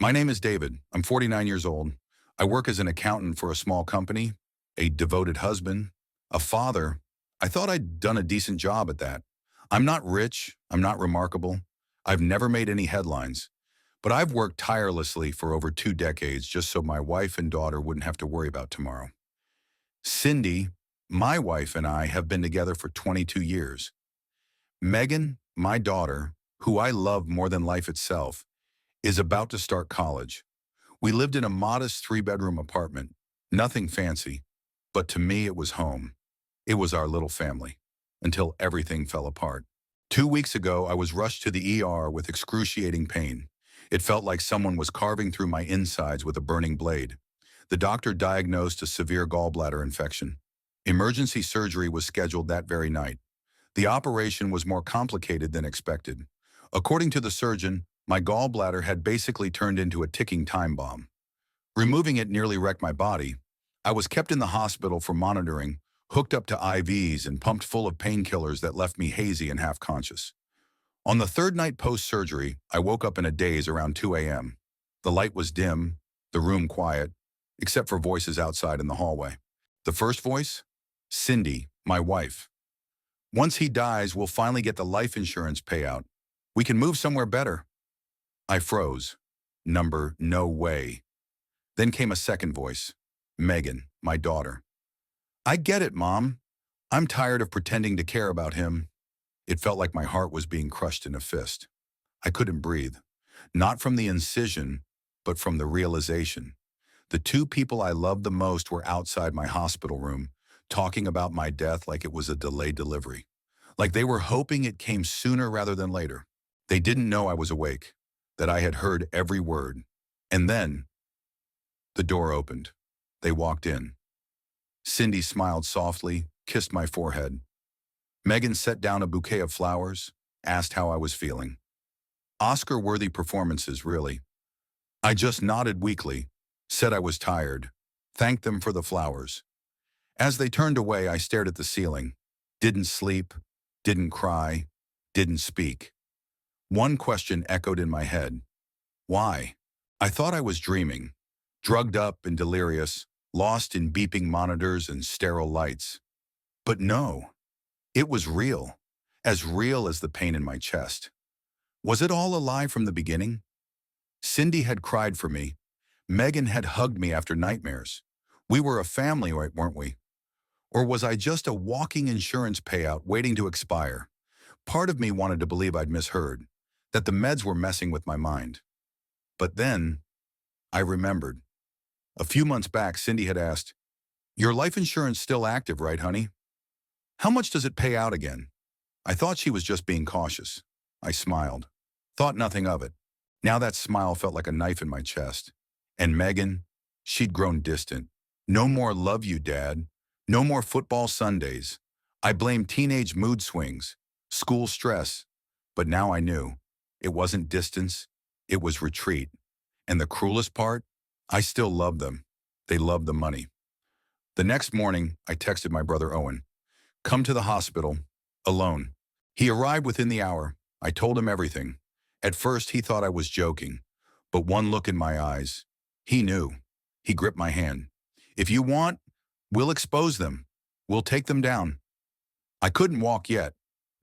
My name is David. I'm 49 years old. I work as an accountant for a small company, a devoted husband, a father. I thought I'd done a decent job at that. I'm not rich. I'm not remarkable. I've never made any headlines. But I've worked tirelessly for over 2 decades just so my wife and daughter wouldn't have to worry about tomorrow. Cindy, my wife, and I have been together for 22 years. Megan, my daughter, who I love more than life itself, is about to start college. We lived in a modest 3-bedroom apartment, nothing fancy, but to me it was home. It was our little family, until everything fell apart. 2 weeks ago, I was rushed to the ER with excruciating pain. It felt like someone was carving through my insides with a burning blade. The doctor diagnosed a severe gallbladder infection. Emergency surgery was scheduled that very night. The operation was more complicated than expected. According to the surgeon, my gallbladder had basically turned into a ticking time bomb. Removing it nearly wrecked my body. I was kept in the hospital for monitoring, hooked up to IVs and pumped full of painkillers that left me hazy and half-conscious. On the third night post-surgery, I woke up in a daze around 2 a.m. The light was dim, the room quiet, except for voices outside in the hallway. The first voice? Cindy, my wife. Once he dies, we'll finally get the life insurance payout. We can move somewhere better. I froze. No way. Then came a second voice. Megan, my daughter. I get it, Mom. I'm tired of pretending to care about him. It felt like my heart was being crushed in a fist. I couldn't breathe. Not from the incision, but from the realization. The two people I loved the most were outside my hospital room, talking about my death like it was a delayed delivery. Like they were hoping it came sooner rather than later. They didn't know I was awake, that I had heard every word. And then, the door opened. They walked in. Cindy smiled softly, kissed my forehead. Megan set down a bouquet of flowers, asked how I was feeling. Oscar-worthy performances, really. I just nodded weakly, said I was tired, thanked them for the flowers. As they turned away, I stared at the ceiling. Didn't sleep, didn't cry, didn't speak. One question echoed in my head. Why? I thought I was dreaming, drugged up and delirious, lost in beeping monitors and sterile lights. But no, it was real as the pain in my chest. Was it all a lie from the beginning? Cindy had cried for me. Megan had hugged me after nightmares. We were a family, right, weren't we? Or was I just a walking insurance payout waiting to expire? Part of me wanted to believe I'd misheard, that the meds were messing with my mind. But then, I remembered. A few months back, Cindy had asked, "Your life insurance still active, right, honey? How much does it pay out again?" I thought she was just being cautious. I smiled. Thought nothing of it. Now that smile felt like a knife in my chest. And Megan, she'd grown distant. No more love you, Dad. No more football Sundays. I blamed teenage mood swings, school stress. But now I knew. It wasn't distance. It was retreat. And the cruelest part? I still loved them. They loved the money. The next morning, I texted my brother Owen. Come to the hospital, alone. He arrived within the hour. I told him everything. At first, he thought I was joking. But one look in my eyes, he knew. He gripped my hand. If you want, we'll expose them. We'll take them down. I couldn't walk yet,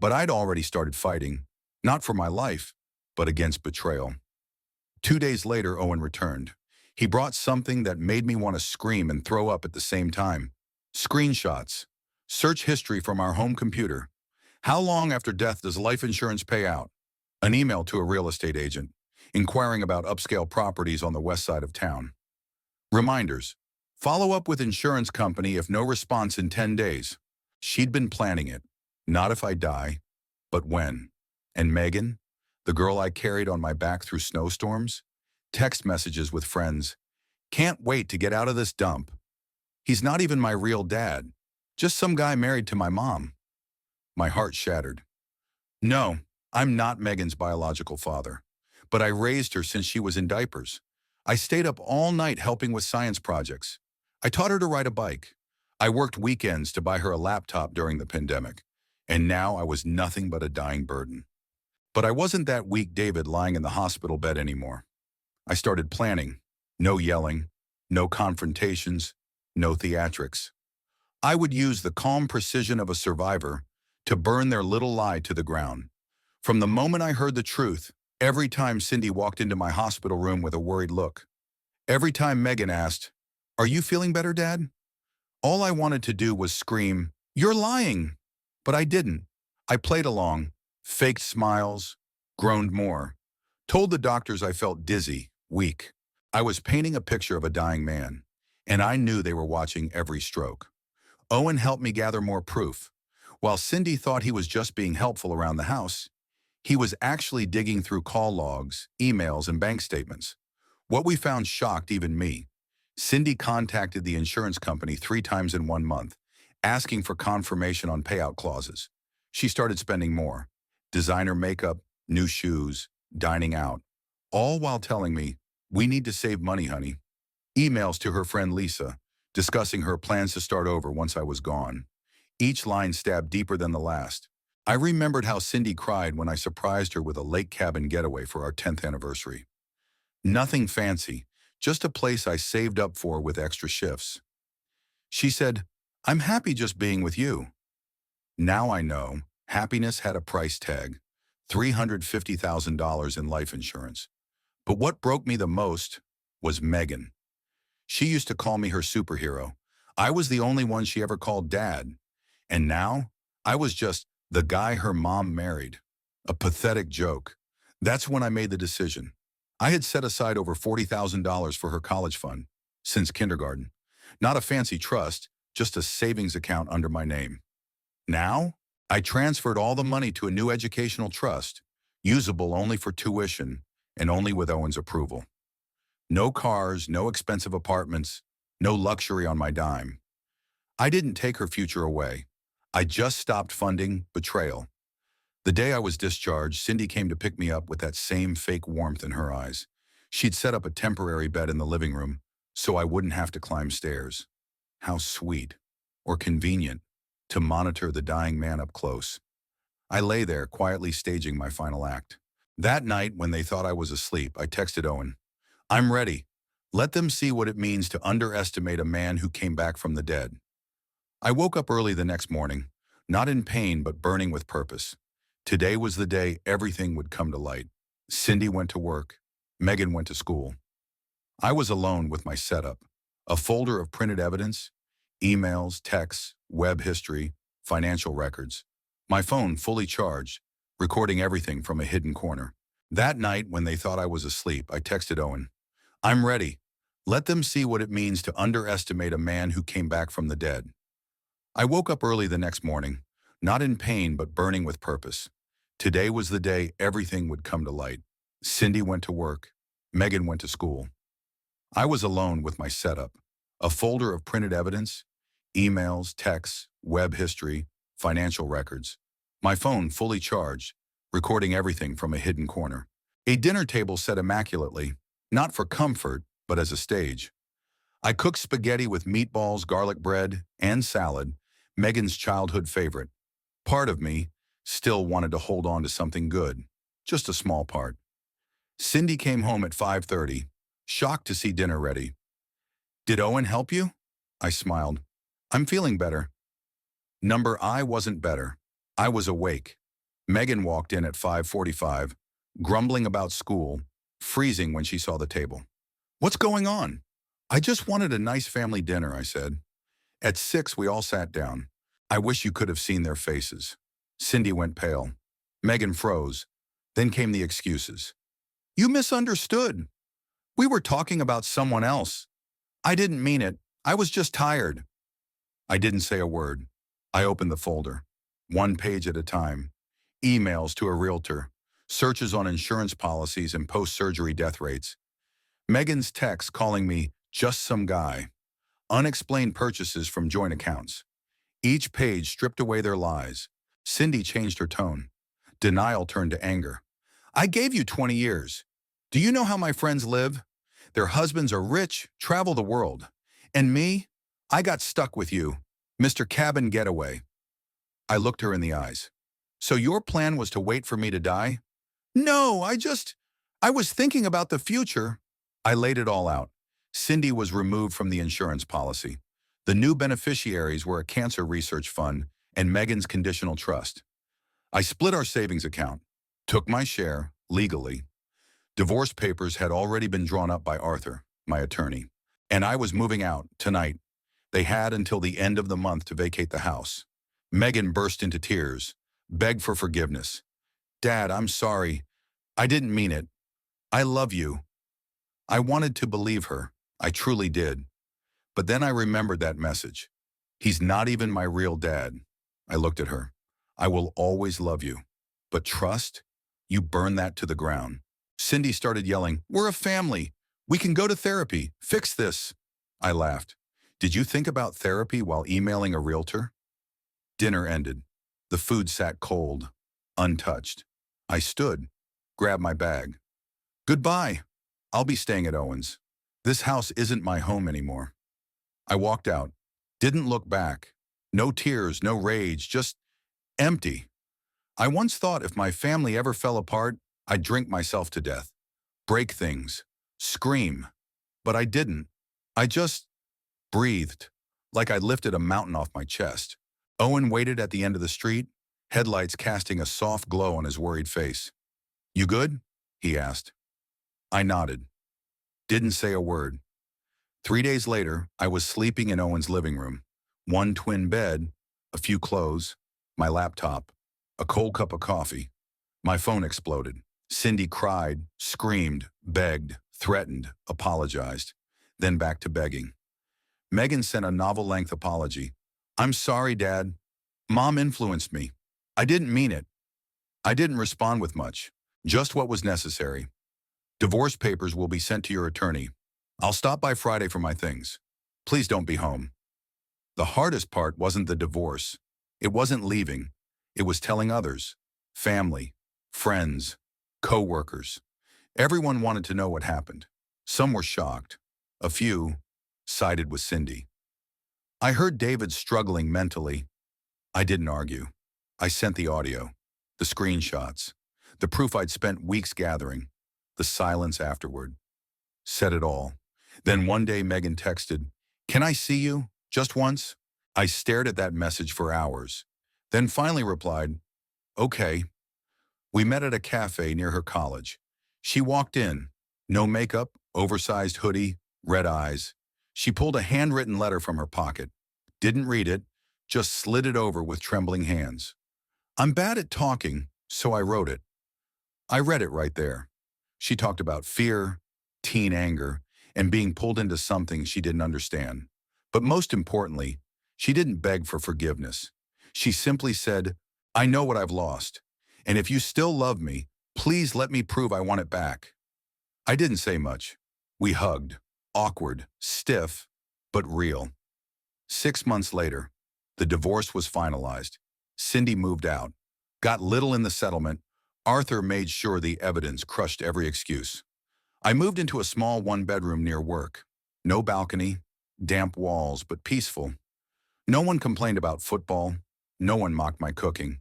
but I'd already started fighting. Not for my life, but against betrayal. 2 days later, Owen returned. He brought something that made me want to scream and throw up at the same time. Screenshots. Search history from our home computer. How long after death does life insurance pay out? An email to a real estate agent, inquiring about upscale properties on the west side of town. Reminders. Follow up with insurance company if no response in 10 days. She'd been planning it. Not if I die, but when. And Megan, the girl I carried on my back through snowstorms? Text messages with friends. Can't wait to get out of this dump. He's not even my real dad. Just some guy married to my mom. My heart shattered. No, I'm not Megan's biological father. But I raised her since she was in diapers. I stayed up all night helping with science projects. I taught her to ride a bike. I worked weekends to buy her a laptop during the pandemic. And now I was nothing but a dying burden. But I wasn't that weak David lying in the hospital bed anymore. I started planning. No yelling, no confrontations, no theatrics. I would use the calm precision of a survivor to burn their little lie to the ground. From the moment I heard the truth, every time Cindy walked into my hospital room with a worried look, every time Megan asked, "Are you feeling better, Dad?" all I wanted to do was scream, "You're lying!" But I didn't. I played along, faked smiles, groaned more, told the doctors I felt dizzy, weak. I was painting a picture of a dying man, and I knew they were watching every stroke. Owen helped me gather more proof. While Cindy thought he was just being helpful around the house, he was actually digging through call logs, emails, and bank statements. What we found shocked even me. Cindy contacted the insurance company 3 times in 1 month, asking for confirmation on payout clauses. She started spending more. Designer makeup, new shoes, dining out. All while telling me, "We need to save money, honey." Emails to her friend Lisa, discussing her plans to start over once I was gone. Each line stabbed deeper than the last. I remembered how Cindy cried when I surprised her with a lake cabin getaway for our 10th anniversary. Nothing fancy, just a place I saved up for with extra shifts. She said, "I'm happy just being with you." Now I know happiness had a price tag, $350,000 in life insurance. But what broke me the most was Megan. She used to call me her superhero. I was the only one she ever called Dad. And now, I was just the guy her mom married. A pathetic joke. That's when I made the decision. I had set aside over $40,000 for her college fund, since kindergarten. Not a fancy trust, just a savings account under my name. Now, I transferred all the money to a new educational trust, usable only for tuition and only with Owen's approval. No cars, no expensive apartments, no luxury on my dime. I didn't take her future away. I just stopped funding betrayal. The day I was discharged, Cindy came to pick me up with that same fake warmth in her eyes. She'd set up a temporary bed in the living room so I wouldn't have to climb stairs. How sweet, or convenient, to monitor the dying man up close. I lay there, quietly staging my final act. That night, when they thought I was asleep, I texted Owen, "I'm ready. Let them see what it means to underestimate a man who came back from the dead." I woke up early the next morning, not in pain but burning with purpose. Today was the day everything would come to light. Cindy went to work. Megan went to school. I was alone with my setup, a folder of printed evidence, emails, texts, web history, financial records. My phone fully charged, recording everything from a hidden corner. That night, when they thought I was asleep, I texted Owen, "I'm ready. Let them see what it means to underestimate a man who came back from the dead." I woke up early the next morning, not in pain but burning with purpose. Today was the day everything would come to light. Cindy went to work. Megan went to school. I was alone with my setup, a folder of printed evidence, emails, texts, web history, financial records. My phone fully charged, recording everything from a hidden corner. A dinner table set immaculately, not for comfort, but as a stage. I cooked spaghetti with meatballs, garlic bread, and salad, Megan's childhood favorite. Part of me still wanted to hold on to something good, just a small part. Cindy came home at 5:30, shocked to see dinner ready. "Did Owen help you?" I smiled. "I'm feeling better." I wasn't better. I was awake. Megan walked in at 5:45, grumbling about school, freezing when she saw the table. "What's going on?" "I just wanted a nice family dinner," I said. At 6, we all sat down. I wish you could have seen their faces. Cindy went pale. Megan froze. Then came the excuses. "You misunderstood. We were talking about someone else. I didn't mean it. I was just tired." I didn't say a word. I opened the folder. 1 page at a time. Emails to a realtor. Searches on insurance policies and post-surgery death rates. Megan's text calling me just some guy. Unexplained purchases from joint accounts. Each page stripped away their lies. Cindy changed her tone. Denial turned to anger. "I gave you 20 years. Do you know how my friends live? Their husbands are rich, travel the world. And me? I got stuck with you, Mr. Cabin Getaway." I looked her in the eyes. "So your plan was to wait for me to die?" "No, I was thinking about the future." I laid it all out. Cindy was removed from the insurance policy. The new beneficiaries were a cancer research fund and Megan's conditional trust. I split our savings account, took my share, legally. Divorce papers had already been drawn up by Arthur, my attorney, and I was moving out tonight. They had until the end of the month to vacate the house. Megan burst into tears, begged for forgiveness. Dad, I'm sorry. I didn't mean it. I love you. I wanted to believe her. I truly did. But then I remembered that message. He's not even my real dad. I looked at her. I will always love you. But trust? You burn that to the ground. Cindy started yelling, we're a family. We can go to therapy. Fix this. I laughed. Did you think about therapy while emailing a realtor? Dinner ended. The food sat cold, untouched. I stood, grabbed my bag. Goodbye. I'll be staying at Owen's. This house isn't my home anymore. I walked out, didn't look back. No tears, no rage, just empty. I once thought if my family ever fell apart, I'd drink myself to death, break things, scream. But I didn't. I just breathed, like I'd lifted a mountain off my chest. Owen waited at the end of the street, headlights casting a soft glow on his worried face. You good? He asked. I nodded. Didn't say a word. 3 days later, I was sleeping in Owen's living room. One twin bed, a few clothes, my laptop, a cold cup of coffee. My phone exploded. Cindy cried, screamed, begged, threatened, apologized, then back to begging. Megan sent a novel-length apology. I'm sorry, Dad. Mom influenced me. I didn't mean it. I didn't respond with much, just what was necessary. Divorce papers will be sent to your attorney. I'll stop by Friday for my things. Please don't be home. The hardest part wasn't the divorce. It wasn't leaving. It was telling others, family, friends, co-workers. Everyone wanted to know what happened. Some were shocked. A few sided with Cindy. I heard David struggling mentally. I didn't argue. I sent the audio, the screenshots, the proof I'd spent weeks gathering, the silence afterward. Said it all. Then one day Megan texted, "Can I see you? Just once?" I stared at that message for hours, then finally replied, "Okay." We met at a cafe near her college. She walked in, no makeup, oversized hoodie, red eyes. She pulled a handwritten letter from her pocket, didn't read it, just slid it over with trembling hands. I'm bad at talking, so I wrote it. I read it right there. She talked about fear, teen anger, and being pulled into something she didn't understand. But most importantly, she didn't beg for forgiveness. She simply said, I know what I've lost, and if you still love me, please let me prove I want it back. I didn't say much. We hugged, awkward, stiff, but real. 6 months later, the divorce was finalized. Cindy moved out, got little in the settlement. Arthur made sure the evidence crushed every excuse. I moved into a small one-bedroom near work. No balcony, damp walls, but peaceful. No one complained about football. No one mocked my cooking.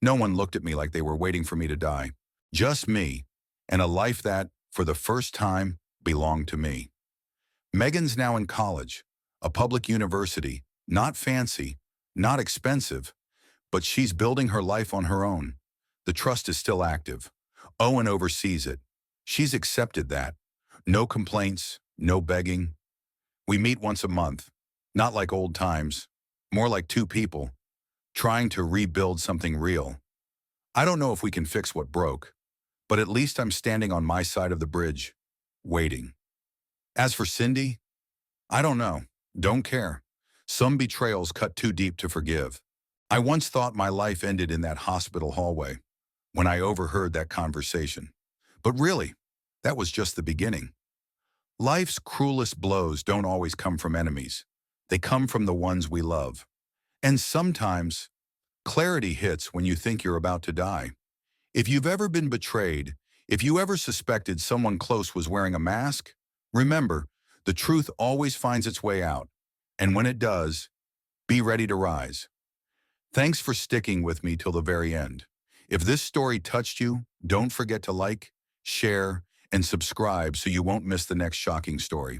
No one looked at me like they were waiting for me to die. Just me, and a life that, for the first time, belonged to me. Megan's now in college, a public university, not fancy, not expensive, but she's building her life on her own. The trust is still active. Owen oversees it. She's accepted that. No complaints, no begging. We meet once a month, not like old times, more like two people, trying to rebuild something real. I don't know if we can fix what broke, but at least I'm standing on my side of the bridge, waiting. As for Cindy, I don't know, don't care. Some betrayals cut too deep to forgive. I once thought my life ended in that hospital hallway when I overheard that conversation. But really, that was just the beginning. Life's cruelest blows don't always come from enemies. They come from the ones we love. And sometimes, clarity hits when you think you're about to die. If you've ever been betrayed, if you ever suspected someone close was wearing a mask, remember, the truth always finds its way out. And when it does, be ready to rise. Thanks for sticking with me till the very end. If this story touched you, don't forget to like, share, and subscribe so you won't miss the next shocking story.